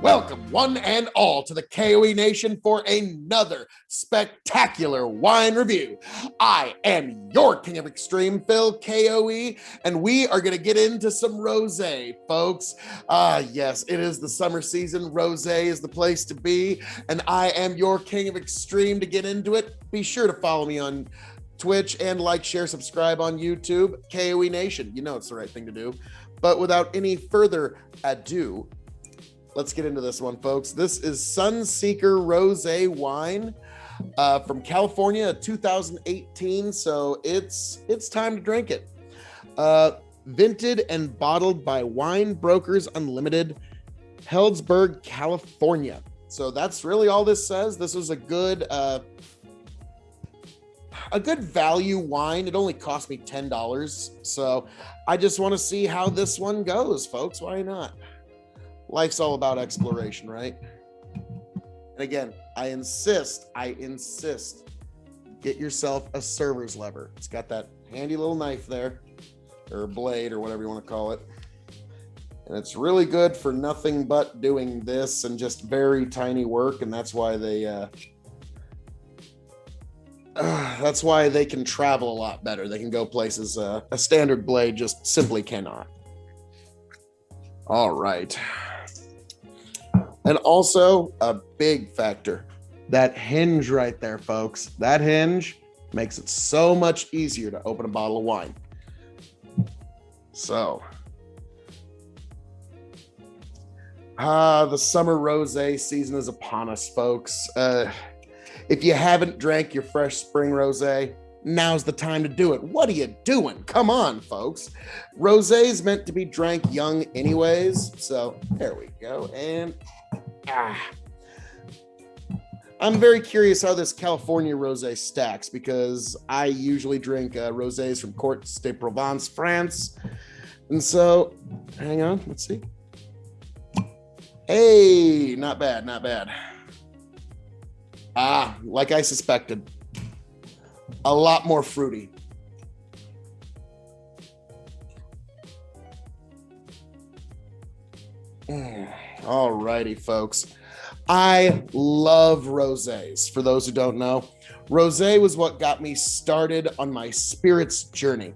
Welcome, one and all, to the K.O.E Nation for another spectacular wine review. I am your King of Extreme, Phil K.O.E, and we are going to get into some rosé, folks. Yes, it is the summer season. Rosé is the place to be, and I am your King of Extreme. To get into it, be sure to follow me on Twitch and like, share, subscribe on YouTube. K.O.E Nation, you know it's the right thing to do. But without any further ado, let's get into this one, folks. This is Sunseeker Rose Wine from California, 2018. So it's time to drink it. Vented and bottled by Wine Brokers Unlimited, Healdsburg, California. So that's really all this says. This was a good value wine. It only cost me $10. So I just want to see how this one goes, folks. Why not? Life's all about exploration, right? And again, I insist, get yourself a server's lever. It's got that handy little knife there, or blade, or whatever you want to call it. And it's really good for nothing but doing this and just very tiny work. And that's why they, can travel a lot better. They can go places a standard blade just simply cannot. All right. And also a big factor, that hinge right there, folks. That hinge makes it so much easier to open a bottle of wine. So, the summer rosé season is upon us, folks. If you haven't drank your fresh spring rosé, now's the time to do it. What are you doing? Come on, folks. Rosé is meant to be drank young anyways. So there we go. And I'm very curious how this California rosé stacks, because I usually drink rosés from Côte de Provence, France. And so, hang on, let's see. Hey, not bad, not bad. Like I suspected. A lot more fruity. Alrighty, folks. I love rosés. For those who don't know, rosé was what got me started on my spirits journey,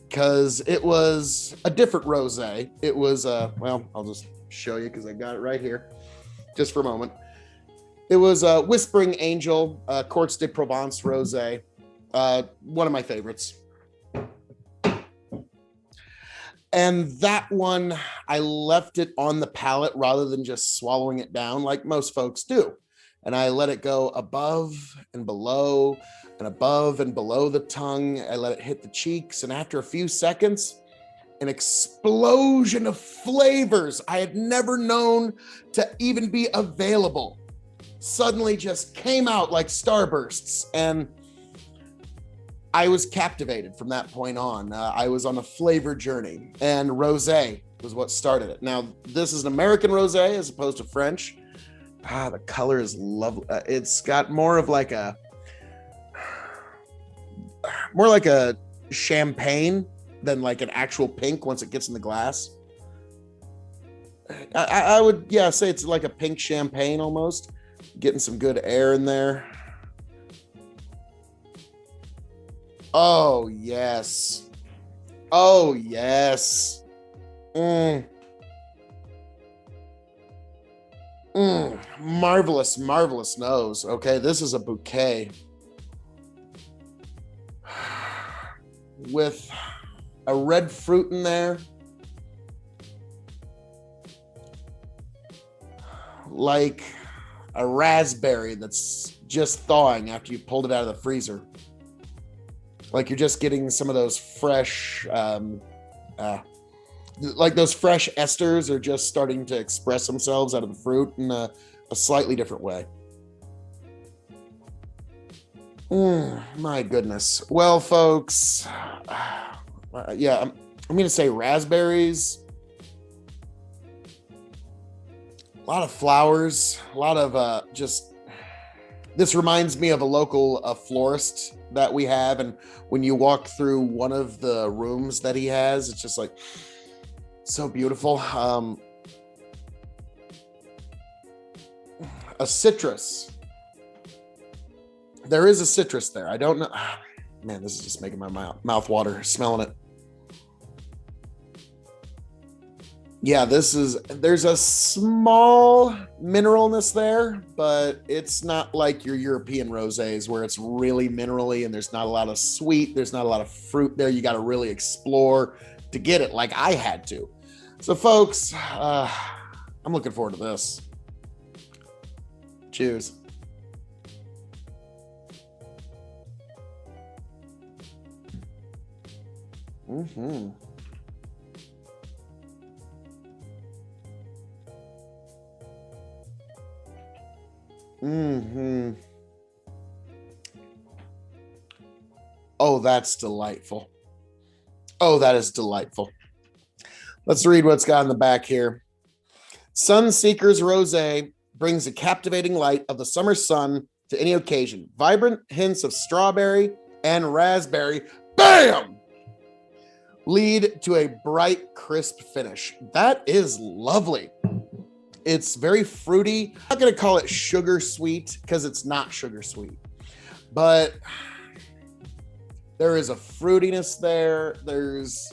because it was a different rosé. It was, well, I'll just show you because I got it right here, just for a moment. It was Whispering Angel, Côte de Provence rosé. One of my favorites. And that one, I left it on the palate rather than just swallowing it down like most folks do. And I let it go above and below and above and below the tongue. I let it hit the cheeks. And after a few seconds, an explosion of flavors I had never known to even be available suddenly just came out like starbursts. And I was captivated from that point on. I was on a flavor journey, and rosé was what started it. Now, this is an American rosé as opposed to French. The color is lovely. It's got more like a champagne than like an actual pink once it gets in the glass. I would, say it's like a pink champagne almost. Getting some good air in there. Oh, yes. Oh, yes. Marvelous, marvelous nose. Okay, this is a bouquet with a red fruit in there. Like a raspberry that's just thawing after you pulled it out of the freezer. Like you're just getting some of those fresh, like those fresh esters are just starting to express themselves out of the fruit in a slightly different way. My goodness. Well, folks, I'm going to say raspberries, a lot of flowers, a lot of this reminds me of a local florist that we have, and when you walk through one of the rooms that he has, it's just like so beautiful. a citrus. There is a citrus there. I don't know. Man, this is just making my mouth water smelling it. Yeah, there's a small mineralness there, but it's not like your European rosés where it's really minerally and there's not a lot of sweet, there's not a lot of fruit there. You got to really explore to get it like I had to. So folks, I'm looking forward to this. Cheers. Mm-hmm. Mm-hmm. Oh, that's delightful. Oh, that is delightful. Let's read what's got in the back here. Sunseeker's Rose brings a captivating light of the summer sun to any occasion. Vibrant hints of strawberry and raspberry, bam, lead to a bright, crisp finish. That is lovely. It's very fruity. I'm not going to call it sugar sweet because it's not sugar sweet, but there is a fruitiness there. There's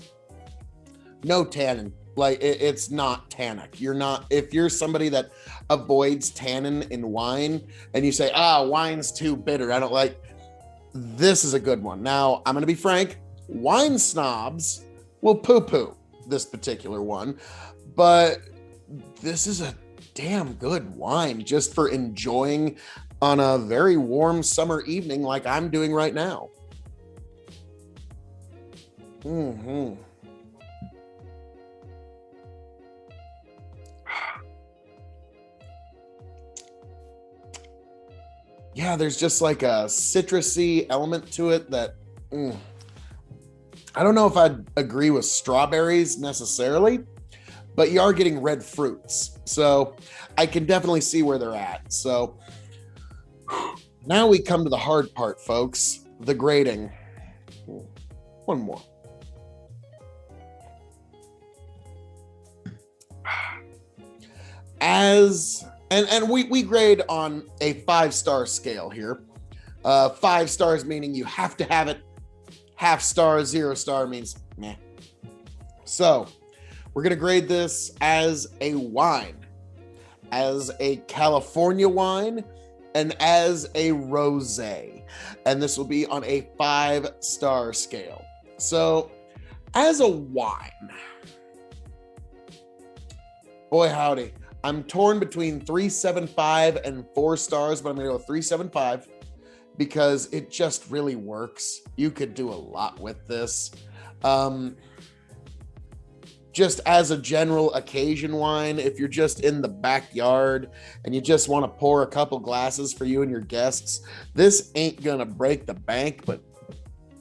no tannin. Like it's not tannic. You're not, if you're somebody that avoids tannin in wine and you say, wine's too bitter, I don't like, this is a good one. Now, I'm going to be frank, wine snobs will poo-poo this particular one, but this is a damn good wine just for enjoying on a very warm summer evening like I'm doing right now. Mm-hmm. Yeah, there's just like a citrusy element to it that I don't know if I'd agree with strawberries necessarily, but you are getting red fruits. So I can definitely see where they're at. So now we come to the hard part, folks, the grading. One more. And we grade on a 5-star scale here. 5 stars meaning you have to have it. Half star, 0 star means meh. So we're going to grade this as a wine, as a California wine, and as a rosé. And this will be on a 5-star scale. So as a wine, boy howdy, I'm torn between 3.75 and 4 stars, but I'm going to go 3.75 because it just really works. You could do a lot with this. Just as a general occasion wine, if you're just in the backyard and you just want to pour a couple glasses for you and your guests, this ain't going to break the bank, but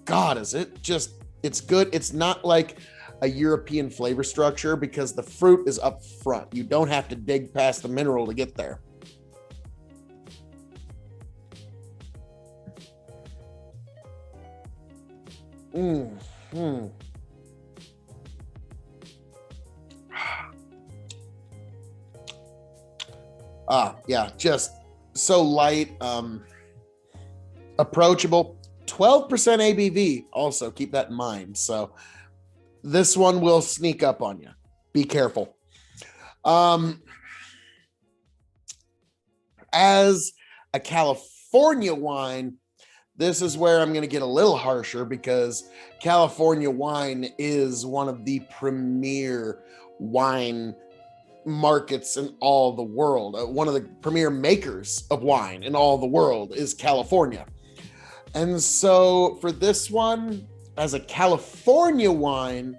God, is it just, it's good. It's not like a European flavor structure because the fruit is up front. You don't have to dig past the mineral to get there. Yeah, just so light, approachable. 12% ABV, also keep that in mind. So this one will sneak up on you. Be careful. As a California wine, this is where I'm going to get a little harsher because California wine is one of the premier wine markets in all the world. One of the premier makers of wine in all the world is California. And so for this one, as a California wine,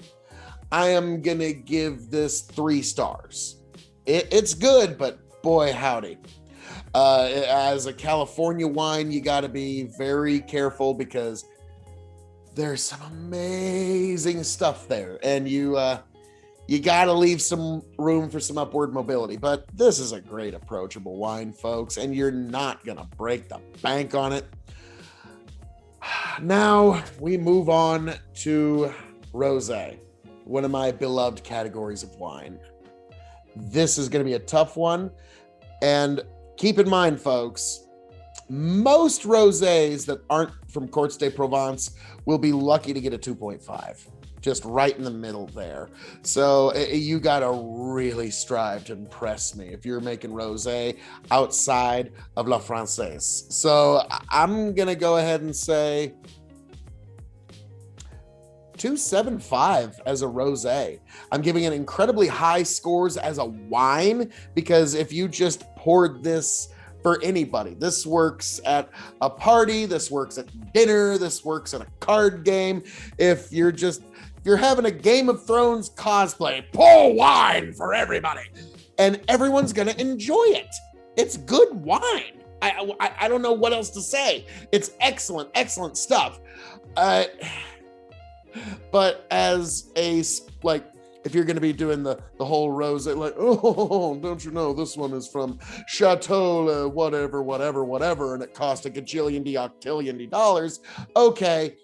I am going to give this 3 stars. It's good, but boy, howdy. As a California wine, you got to be very careful because there's some amazing stuff there. And you got to leave some room for some upward mobility. But this is a great approachable wine, folks, and you're not going to break the bank on it. Now we move on to rosé, one of my beloved categories of wine. This is going to be a tough one. And keep in mind, folks, most rosés that aren't from Cortes de Provence will be lucky to get a 2.5, just right in the middle there. So you got to really strive to impress me if you're making rosé outside of La Francaise. So I'm going to go ahead and say 2.75 as a rosé. I'm giving it incredibly high scores as a wine because if you just poured this for anybody, this works at a party, this works at dinner, this works at a card game. If you're having a Game of Thrones cosplay, pour wine for everybody, and everyone's gonna enjoy it. It's good wine. I don't know what else to say. It's excellent stuff. But as a, like, if you're going to be doing the whole rosé, like, oh, don't you know this one is from Chateau whatever, and it cost a gajillion dollars. Okay,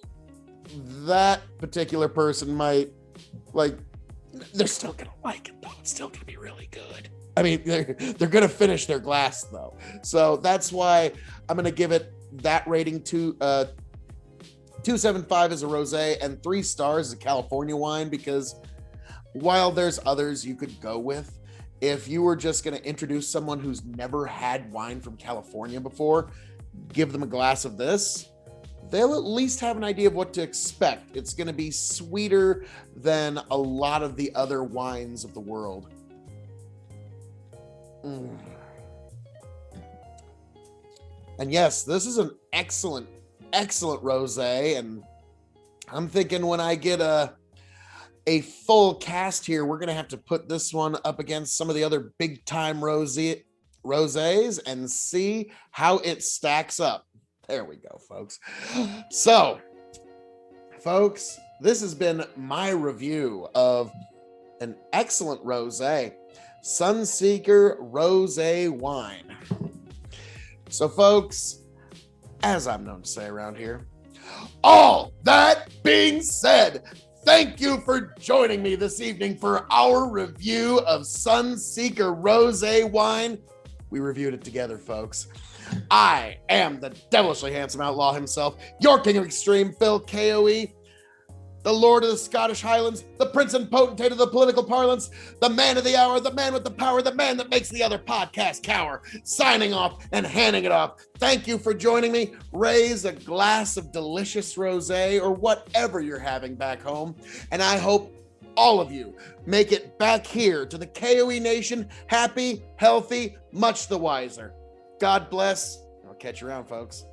that particular person might, like, they're still going to like it though. It's still going to be really good. I mean, they're going to finish their glass though. So that's why I'm going to give it that rating to 2.75 as a rosé and 3 stars as a California wine, because while there's others you could go with, if you were just going to introduce someone who's never had wine from California before, give them a glass of this, they'll at least have an idea of what to expect. It's going to be sweeter than a lot of the other wines of the world. And yes, this is an excellent rosé, and I'm thinking when I get a full cast here, we're gonna have to put this one up against some of the other big time rosés and see how it stacks up. There we go, folks. So, folks, this has been my review of an excellent rosé, Sunseeker Rose Wine. So, folks, as I'm known to say around here, all that being said, thank you for joining me this evening for our review of Sunseeker Rose Wine. We reviewed it together, folks. I am the devilishly handsome outlaw himself, your king of extreme, Phil K.O.E., the Lord of the Scottish Highlands, the prince and potentate of the political parlance, the man of the hour, the man with the power, the man that makes the other podcast cower, signing off and handing it off. Thank you for joining me. Raise a glass of delicious rosé or whatever you're having back home, and I hope all of you make it back here to the K.O.E. Nation happy, healthy, much the wiser. God bless. I'll catch you around, folks.